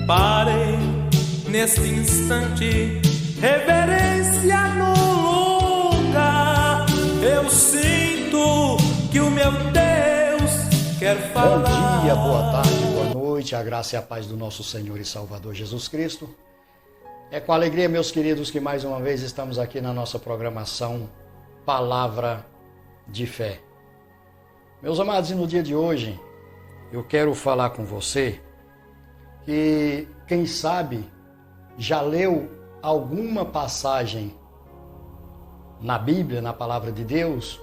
Parei neste instante, reverência no lugar. Eu sinto que o meu Deus quer falar. Bom dia, boa tarde, boa noite, a graça e a paz do nosso Senhor e Salvador Jesus Cristo. É com alegria, meus queridos, que mais uma vez estamos aqui na nossa programação Palavra de Fé. Meus amados, e no dia de hoje eu quero falar com você que, quem sabe, já leu alguma passagem na Bíblia, na Palavra de Deus,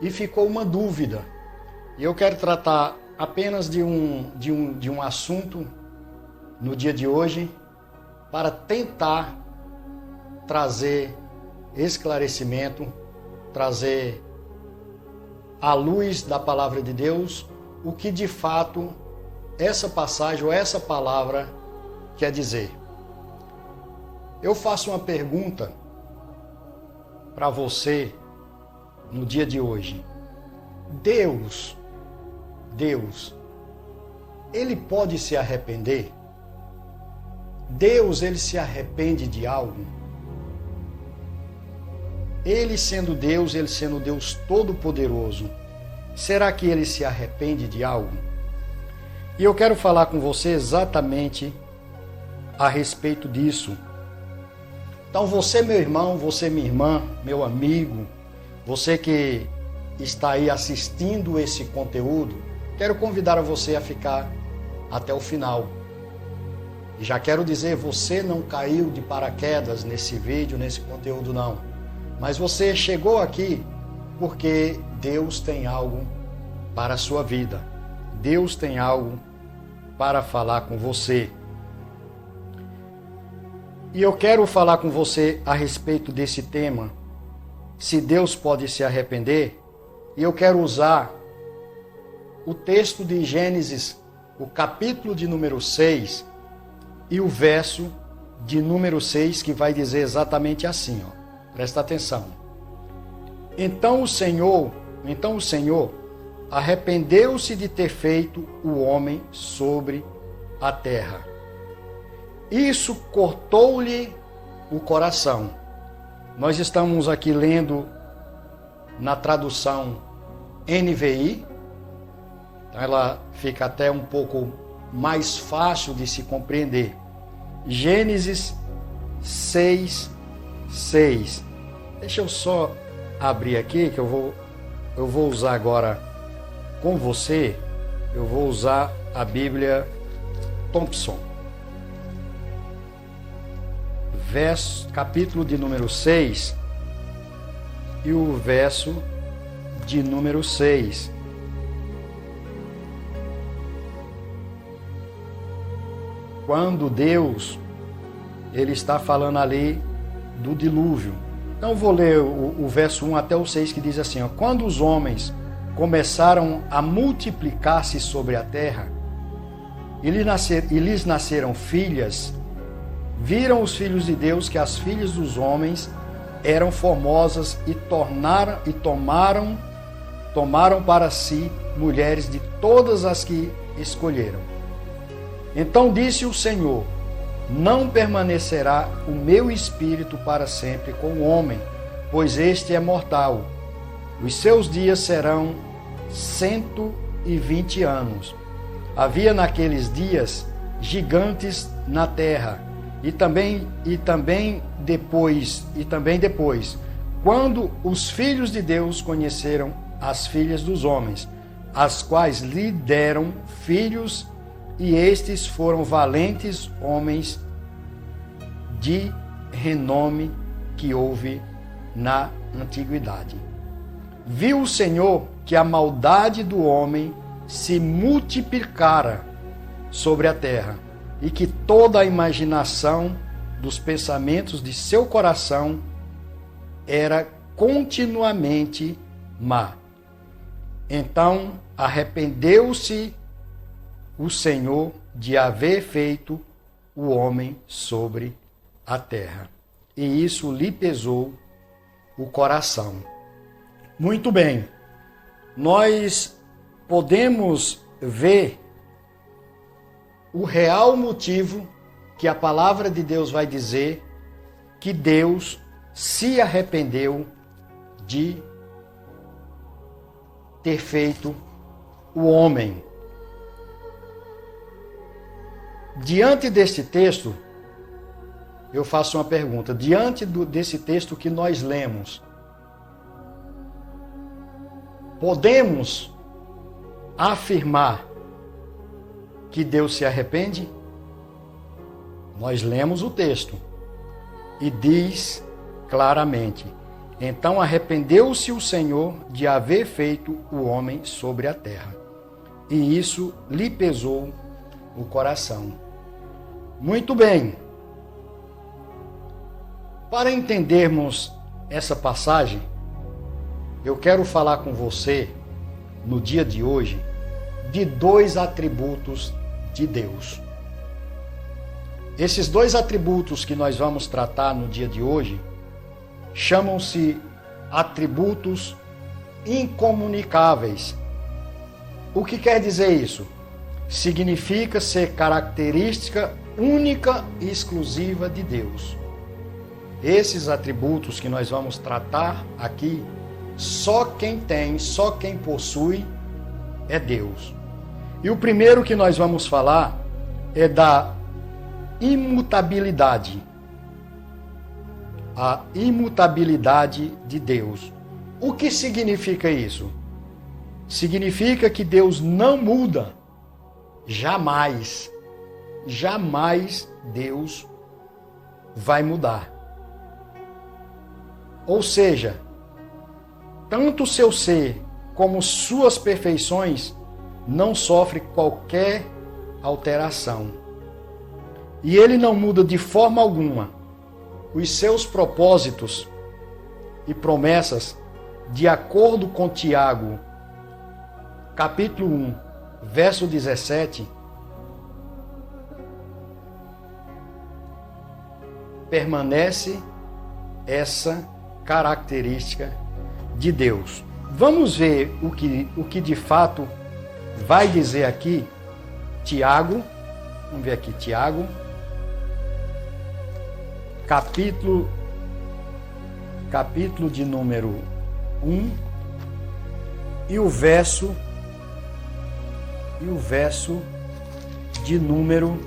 e ficou uma dúvida. E eu quero tratar apenas de um assunto no dia de hoje para tentar trazer esclarecimento, trazer à luz da Palavra de Deus o que de fato essa passagem ou essa palavra quer dizer. Eu faço uma pergunta para você no dia de hoje. Deus, Ele pode se arrepender? Deus, Ele se arrepende de algo? Ele sendo Deus Todo-Poderoso, será que Ele se arrepende de algo? E eu quero falar com você exatamente a respeito disso. Então você, meu irmão, você, minha irmã, meu amigo, você que está aí assistindo esse conteúdo, quero convidar você a ficar até o final. E já quero dizer, você não caiu de paraquedas nesse vídeo, nesse conteúdo não. Mas você chegou aqui porque Deus tem algo para a sua vida. Deus tem algo para falar com você. E eu quero falar com você a respeito desse tema, se Deus pode se arrepender, e eu quero usar o texto de Gênesis, o capítulo de número 6 e o verso de número 6, que vai dizer exatamente assim, ó. Presta atenção. Então o Senhor arrependeu-se de ter feito o homem sobre a terra. Isso cortou-lhe o coração. Nós estamos aqui lendo na tradução NVI. Ela fica até um pouco mais fácil de se compreender. Gênesis 6:6. Deixa eu só abrir aqui que eu vou usar agora com você, eu vou usar a Bíblia Thompson. Capítulo de número 6 e o verso de número 6. Quando Deus, Ele está falando ali do dilúvio. Então eu vou ler o verso 1 até o 6, que diz assim, ó: quando os homens começaram a multiplicar-se sobre a terra, e lhes nasceram filhas, viram os filhos de Deus que as filhas dos homens eram formosas e tomaram para si mulheres de todas as que escolheram. Então disse o Senhor: não permanecerá o meu espírito para sempre com o homem, pois este é mortal. Os seus dias serão 120 anos. Havia naqueles dias gigantes na terra, e também depois, quando os filhos de Deus conheceram as filhas dos homens, as quais lhe deram filhos, e estes foram valentes homens de renome que houve na antiguidade. Viu o Senhor que a maldade do homem se multiplicara sobre a terra, e que toda a imaginação dos pensamentos de seu coração era continuamente má. Então arrependeu-se o Senhor de haver feito o homem sobre a terra, e isso lhe pesou o coração. Muito bem, nós podemos ver o real motivo que a palavra de Deus vai dizer que Deus se arrependeu de ter feito o homem. Diante deste texto, eu faço uma pergunta. Diante desse texto que nós lemos, podemos afirmar que Deus se arrepende? Nós lemos o texto e diz claramente: então arrependeu-se o Senhor de haver feito o homem sobre a terra, e isso lhe pesou o coração. Muito bem. Para entendermos essa passagem, eu quero falar com você, no dia de hoje, de dois atributos de Deus. Esses dois atributos que nós vamos tratar no dia de hoje chamam-se atributos incomunicáveis. O que quer dizer isso? Significa ser característica única e exclusiva de Deus. Esses atributos que nós vamos tratar aqui, só quem tem, só quem possui é Deus. E o primeiro que nós vamos falar é da imutabilidade. A imutabilidade de Deus. O que significa isso? Significa que Deus não muda. Jamais. Jamais Deus vai mudar. Ou seja, tanto o seu ser como suas perfeições não sofrem qualquer alteração. E ele não muda de forma alguma os seus propósitos e promessas, de acordo com Tiago, capítulo 1, verso 17, permanece essa característica de Deus. Vamos ver o que de fato vai dizer aqui Tiago. Vamos ver aqui Tiago, capítulo de número 1 e o verso de número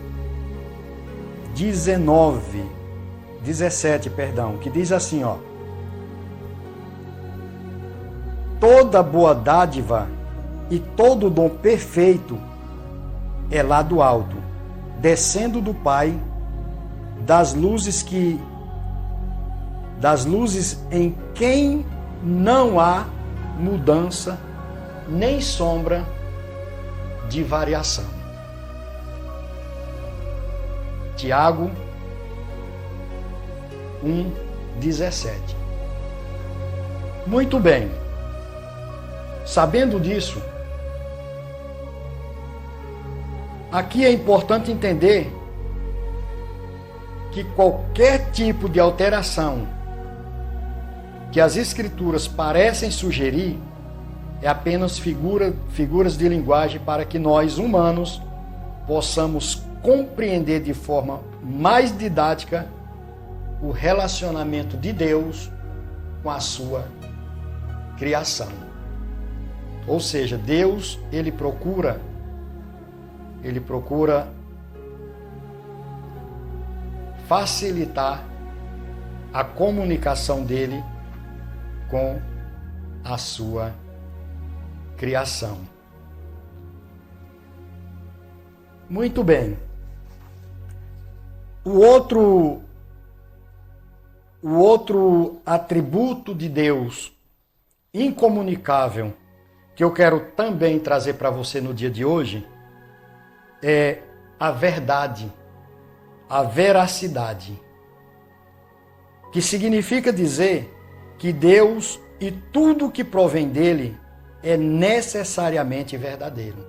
17, que diz assim, ó: toda boa dádiva e todo dom perfeito é lá do alto, descendo do Pai, das luzes em quem não há mudança nem sombra de variação. Tiago 1:17. Muito bem. Sabendo disso, aqui é importante entender que qualquer tipo de alteração que as Escrituras parecem sugerir é apenas figuras de linguagem para que nós, humanos, possamos compreender de forma mais didática o relacionamento de Deus com a sua criação. Ou seja, Deus, ele procura facilitar a comunicação dele com a sua criação. Muito bem. O outro atributo de Deus incomunicável que eu quero também trazer para você no dia de hoje é a verdade, a veracidade, que significa dizer que Deus e tudo que provém dele é necessariamente verdadeiro,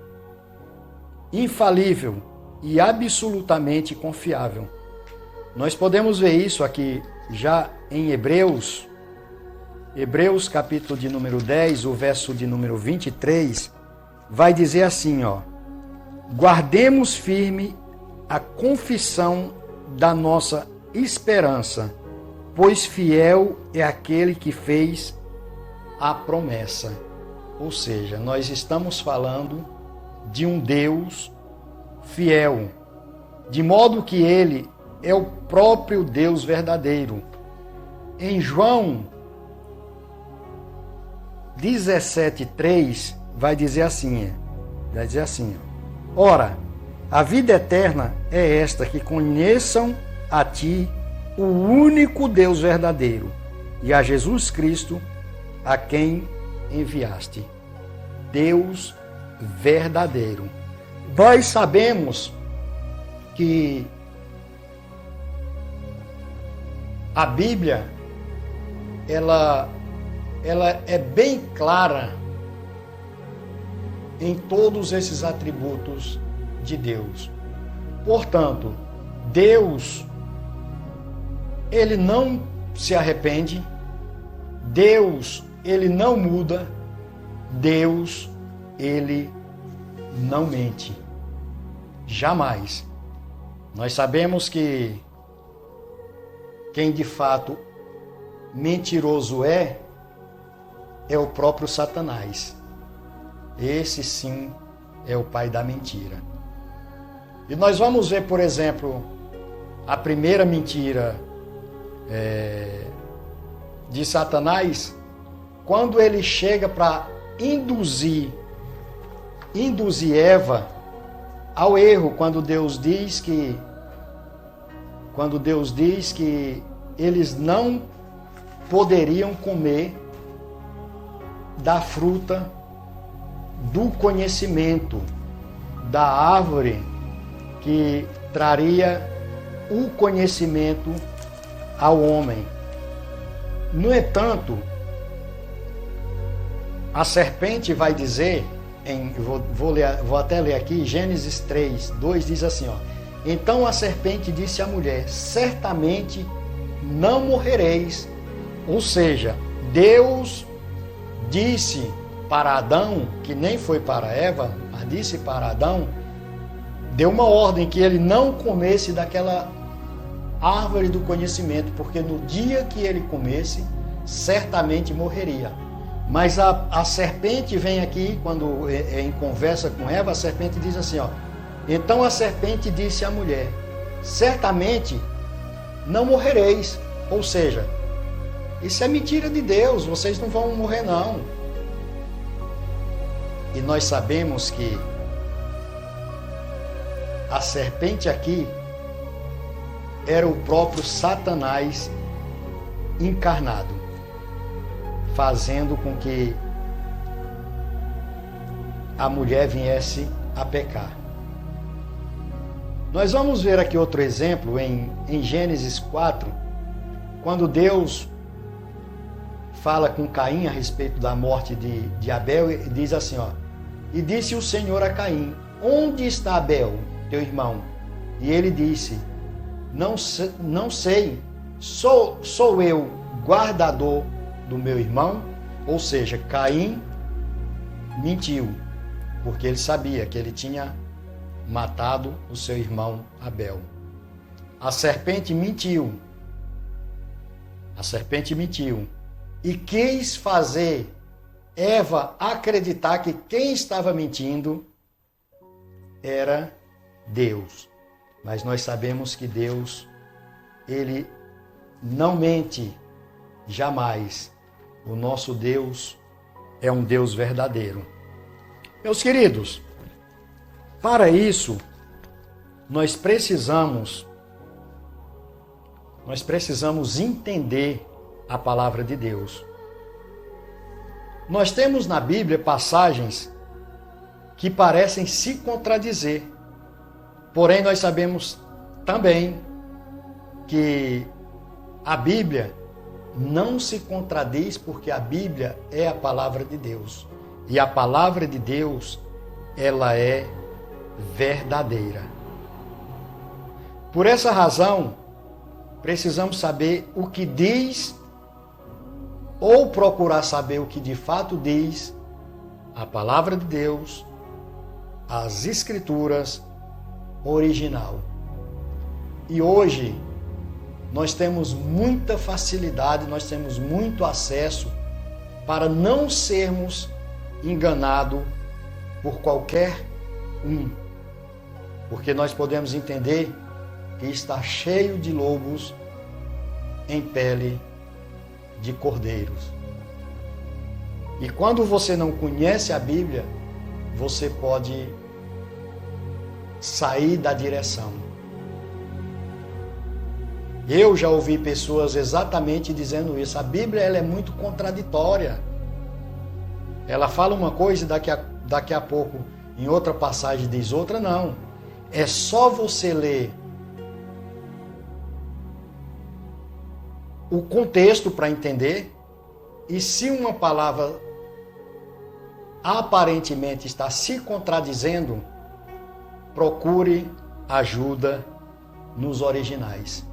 infalível e absolutamente confiável. Nós podemos ver isso aqui já em Hebreus capítulo de número 10, o verso de número 23, vai dizer assim, ó: guardemos firme a confissão da nossa esperança, pois fiel é aquele que fez a promessa. Ou seja, nós estamos falando de um Deus fiel, de modo que ele é o próprio Deus verdadeiro. Em João 17:3 vai dizer assim, ora, a vida eterna é esta, que conheçam a ti, o único Deus verdadeiro, e a Jesus Cristo, a quem enviaste. Deus verdadeiro. Nós sabemos que a Bíblia, ela é bem clara em todos esses atributos de Deus. Portanto, Deus, ele não se arrepende, Deus, ele não muda, Deus, ele não mente. Jamais. Nós sabemos que quem de fato mentiroso é o próprio Satanás. Esse sim é o pai da mentira. E nós vamos ver, por exemplo, a primeira mentira de Satanás, quando ele chega para induzir Eva ao erro, quando Deus diz que eles não poderiam comer da fruta do conhecimento, da árvore que traria o conhecimento ao homem. No entanto, a serpente vai dizer, vou até ler aqui, Gênesis 3:2 diz assim, então a serpente disse à mulher, certamente não morrereis. Ou seja, Deus disse para Adão, que nem foi para Eva, mas disse para Adão, deu uma ordem que ele não comesse daquela árvore do conhecimento, porque no dia que ele comesse, certamente morreria. Mas a serpente vem aqui, quando em conversa com Eva, a serpente diz assim, então a serpente disse à mulher, certamente não morrereis. Ou seja, isso é mentira de Deus, vocês não vão morrer não. E nós sabemos que a serpente aqui era o próprio Satanás encarnado, fazendo com que a mulher viesse a pecar. Nós vamos ver aqui outro exemplo em Gênesis 4, quando Deus fala com Caim a respeito da morte de Abel, e diz assim, e disse o Senhor a Caim, onde está Abel, teu irmão? E ele disse, não sei, sou eu guardador do meu irmão? Ou seja, Caim mentiu, porque ele sabia que ele tinha matado o seu irmão Abel. A serpente mentiu e quis fazer Eva acreditar que quem estava mentindo era Deus. Mas nós sabemos que Deus, ele não mente jamais. O nosso Deus é um Deus verdadeiro. Meus queridos, para isso, nós precisamos entender a palavra de Deus. Nós temos na Bíblia passagens que parecem se contradizer. Porém, nós sabemos também que a Bíblia não se contradiz, porque a Bíblia é a palavra de Deus. E a palavra de Deus, ela é verdadeira. Por essa razão, precisamos saber o que diz, ou procurar saber o que de fato diz a palavra de Deus, as Escrituras original. E hoje nós temos muita facilidade, nós temos muito acesso para não sermos enganados por qualquer um. Porque nós podemos entender que está cheio de lobos em pele de cordeiros. E quando você não conhece a Bíblia, você pode sair da direção. Eu já ouvi pessoas exatamente dizendo isso. A Bíblia ela é muito contraditória. Ela fala uma coisa e daqui a pouco, em outra passagem, diz outra. Não. É só você ler o contexto para entender. E se uma palavra aparentemente está se contradizendo, procure ajuda nos originais.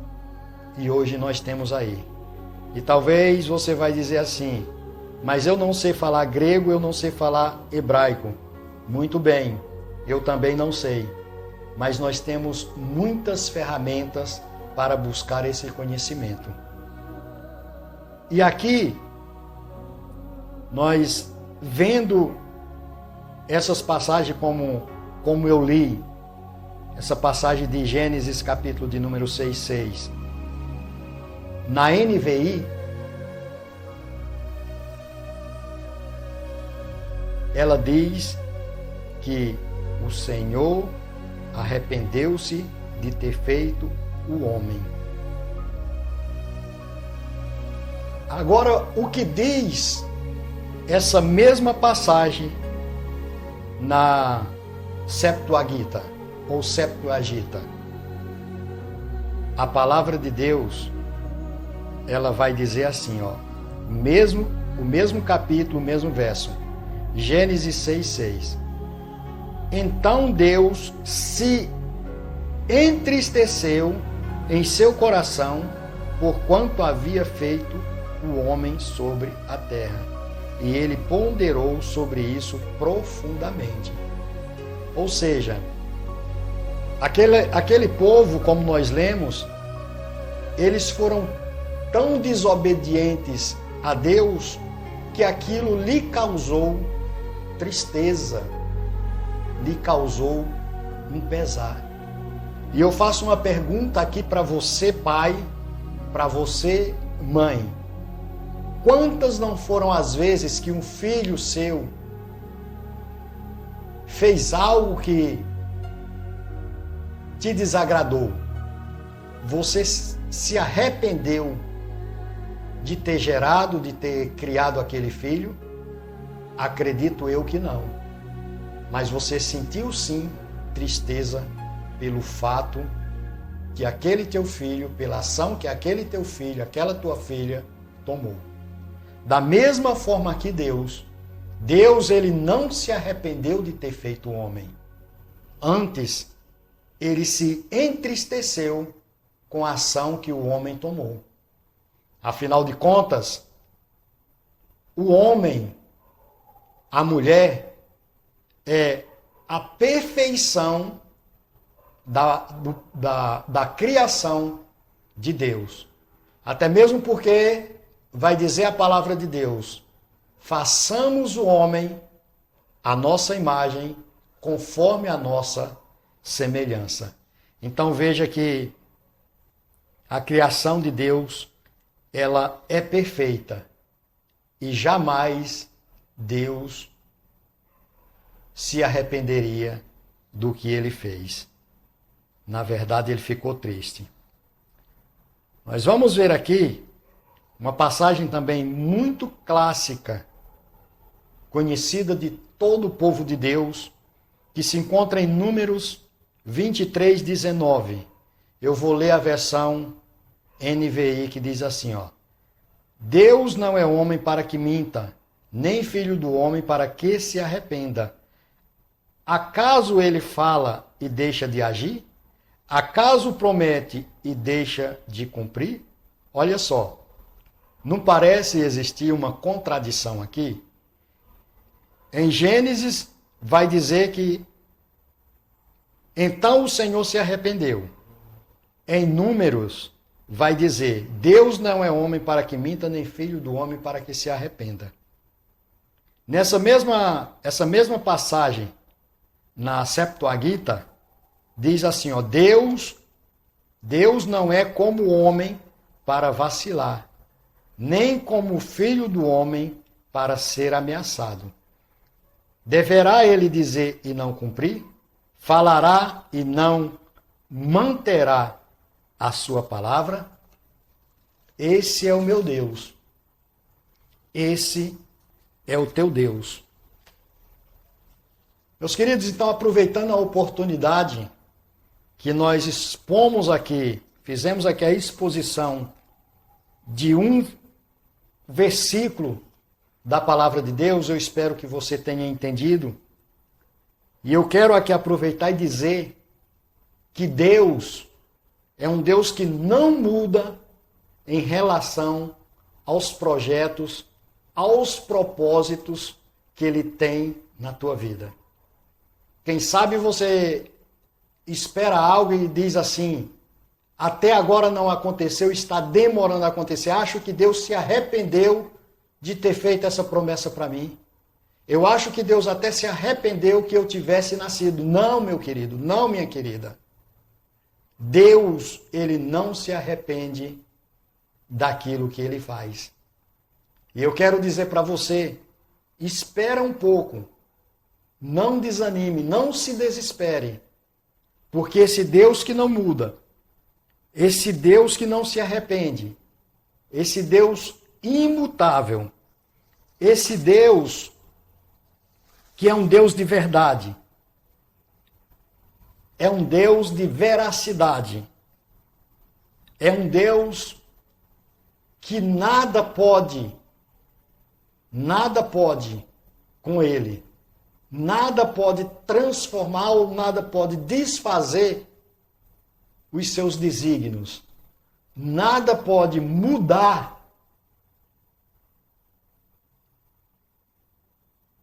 E hoje nós temos aí. E talvez você vai dizer assim, mas eu não sei falar grego, eu não sei falar hebraico. Muito bem, eu também não sei. Mas nós temos muitas ferramentas para buscar esse conhecimento. E aqui, nós vendo essas passagens como eu li, essa passagem de Gênesis capítulo de número 6:6, na NVI, ela diz que o Senhor arrependeu-se de ter feito o homem. Agora, o que diz essa mesma passagem na Septuaginta ou Septuaginta? A palavra de Deus, ela vai dizer assim, ó, o mesmo capítulo, o mesmo verso, Gênesis 6:6. Então Deus se entristeceu em seu coração, porquanto havia feito o homem sobre a terra. E ele ponderou sobre isso profundamente. Ou seja, aquele povo, como nós lemos, eles foram tão desobedientes a Deus que aquilo lhe causou tristeza, lhe causou um pesar. E eu faço uma pergunta aqui para você, pai, para você, mãe. Quantas não foram as vezes que um filho seu fez algo que te desagradou? Você se arrependeu de ter gerado, de ter criado aquele filho? Acredito eu que não. Mas você sentiu sim tristeza pelo fato que aquele teu filho, pela ação que aquele teu filho, aquela tua filha tomou. Da mesma forma que Deus ele não se arrependeu de ter feito o homem. Antes, ele se entristeceu com a ação que o homem tomou. Afinal de contas, o homem, a mulher, é a perfeição da criação de Deus. Até mesmo porque vai dizer a palavra de Deus, façamos o homem a nossa imagem, conforme a nossa semelhança. Então veja que a criação de Deus, ela é perfeita. E jamais Deus se arrependeria do que ele fez. Na verdade, ele ficou triste. Nós vamos ver aqui uma passagem também muito clássica, conhecida de todo o povo de Deus, que se encontra em Números 23:19. Eu vou ler a versão NVI que diz assim, ó: Deus não é homem para que minta, nem filho do homem para que se arrependa. Acaso ele fala e deixa de agir? Acaso promete e deixa de cumprir? Olha só. Não parece existir uma contradição aqui? Em Gênesis vai dizer que então o Senhor se arrependeu. em Números, vai dizer: Deus não é homem para que minta, nem filho do homem para que se arrependa. Essa mesma passagem, na Septuaginta, diz assim, ó, Deus não é como o homem para vacilar, nem como o filho do homem para ser ameaçado. Deverá ele dizer e não cumprir? Falará e não manterá a sua palavra? Esse é o meu Deus. Esse é o teu Deus. Meus queridos, então, aproveitando a oportunidade que nós expomos aqui, fizemos aqui a exposição de um versículo da palavra de Deus, eu espero que você tenha entendido. E eu quero aqui aproveitar e dizer que Deus é um Deus que não muda em relação aos projetos, aos propósitos que Ele tem na tua vida. Quem sabe você espera algo e diz assim, até agora não aconteceu, está demorando a acontecer. Acho que Deus se arrependeu de ter feito essa promessa para mim. Eu acho que Deus até se arrependeu que eu tivesse nascido. Não, meu querido, não, minha querida. Deus, Ele não se arrepende daquilo que Ele faz. E eu quero dizer para você, espera um pouco, não desanime, não se desespere, porque esse Deus que não muda, esse Deus que não se arrepende, esse Deus imutável, esse Deus que é um Deus de verdade, é um Deus de veracidade, é um Deus que nada pode com Ele, nada pode transformar ou nada pode desfazer os seus desígnios, nada pode mudar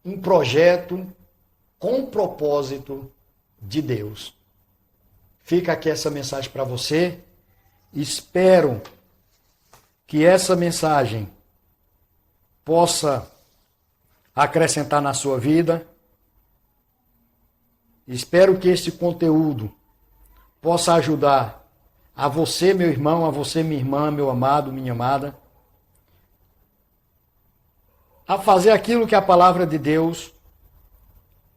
um projeto com propósito de Deus. Fica aqui essa mensagem para você. Espero que essa mensagem possa acrescentar na sua vida. Espero que este conteúdo possa ajudar a você, meu irmão, a você, minha irmã, meu amado, minha amada, a fazer aquilo que a palavra de Deus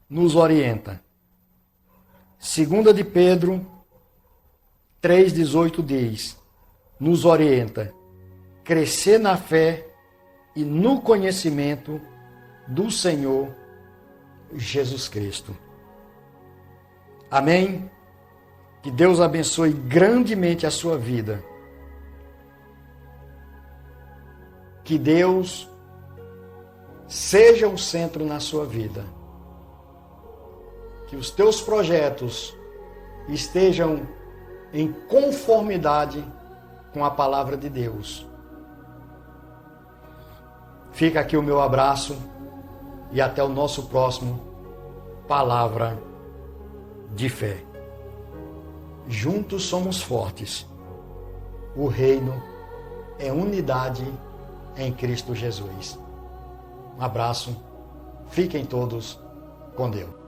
nos orienta. 2 de Pedro 3,18 diz, nos orienta, crescer na fé e no conhecimento do Senhor Jesus Cristo. Amém? Que Deus abençoe grandemente a sua vida. Que Deus seja o centro na sua vida. Que os teus projetos estejam em conformidade com a palavra de Deus. Fica aqui o meu abraço e até o nosso próximo Palavra de Fé. Juntos somos fortes. O reino é unidade em Cristo Jesus. Um abraço. Fiquem todos com Deus.